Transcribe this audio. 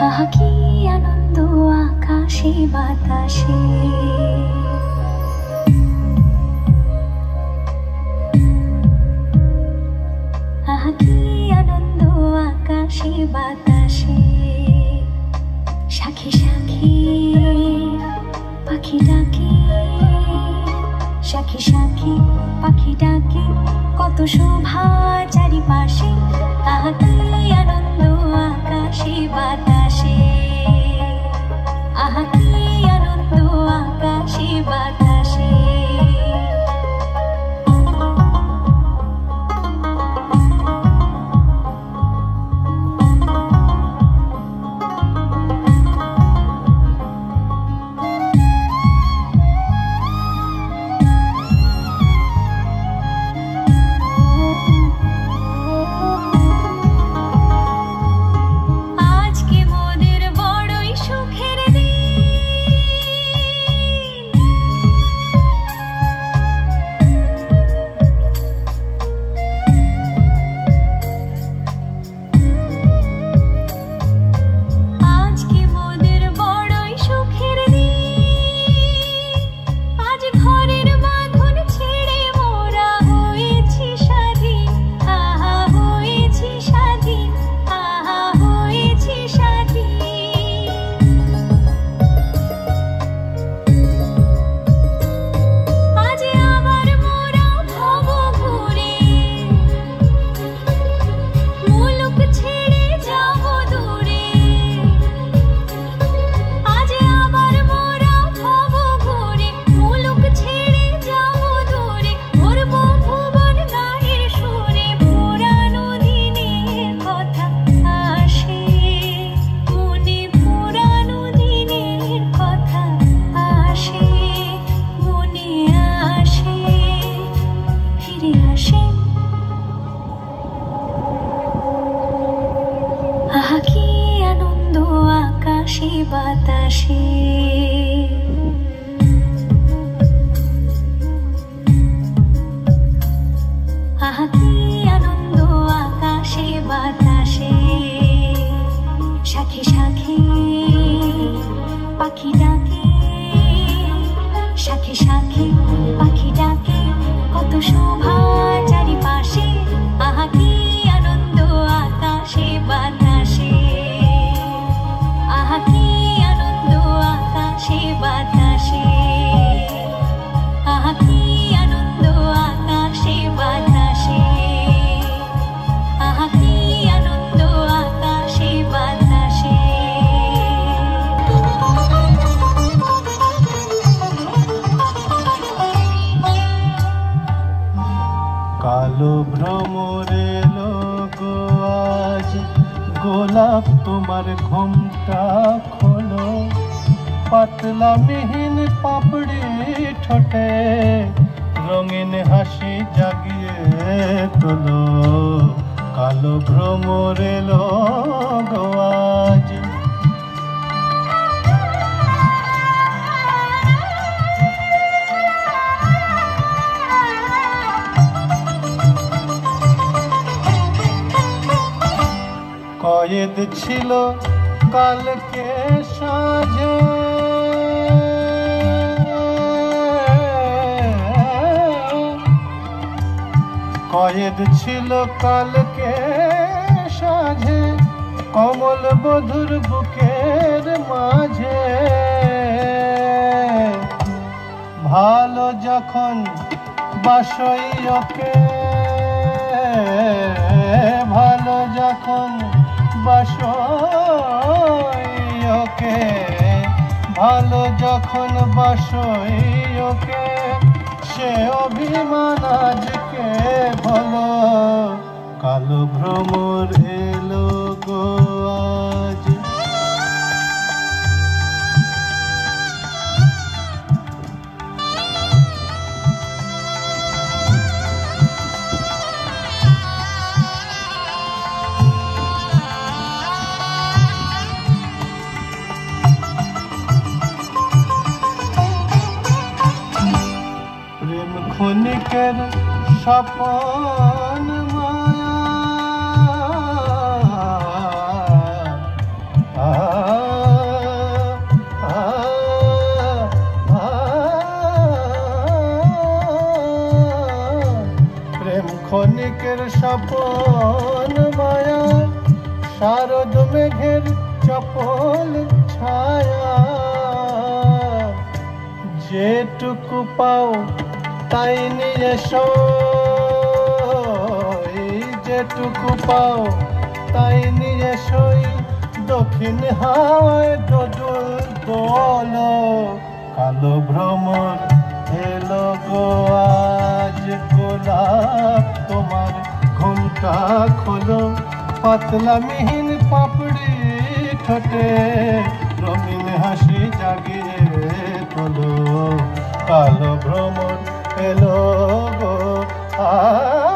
আহা কি আনন্দ আকাশে বাতাসে, আহা কি আনন্দ আকাশে বাতাসে। সাখী সাখী পাখি ডাকে, সাখী সাখী পাখি ডাকে, কত শোভা চারিপাশে। আহা কি আনন্দ আকাশে বাতাসে, আহা কি আনন্দ আকাশে বাতাসে। আহা কি আনন্দ আকাশে বাতাসে, আহা কি আনন্দ আকাশে বাতাসে। সাখী সাখী পাখি ডাকে, সাখী সাখী পাখি ডাকে, কত শোভা চারিপাশে। আহা কি আনন্দ আকাশে বাতাসে, আহা কি আনন্দ আকাশে বাতাসে, আহা কি আনন্দ আকাশে বাতাসে, আহা কি আনন্দ আকাশে বাতাসে। কালো ভ্রমরে লোগো আজ, গোলাপ তোমার ঘোমটা খোলো, পাতলা মিহিন পাপড়ি ঠোঁটে রঙিন হাসি জাগিয়ে তোলো। কালো ভ্রমরে লোগো আজ, কয়েদ ছিল কালকে সাঁঝে, কয়েদ ছিল কালকে সাঁঝে, কমল বধুর বুকের মাঝে। ভালো যখন বাসই ওকে, ভালো যখন বাসই ওকে, ভালো যখন বাসই ওকে, সে অভিমান আজকে বলো। কালো ভ্রমর এলো গো আজ, ক্ষণিকের স্বপন মায়া, আপন মায়া শারদ মেঘের চপল ছায়া যেটুকু পাও তাই নিয়ে সই যেটুকু পাও তাই নিয়ে সই দক্ষিণ হাওয়ায় দোদুল দোল কালো ভ্রমর এলো গো আজ গোলাপ তোমার ঘুমটা খোলো পাতলা মিহিন পাপড়ি ঠোঁটে রঙিন হাসি জাগিয়ে তোলো কালো ভ্রমর এলো গো আজ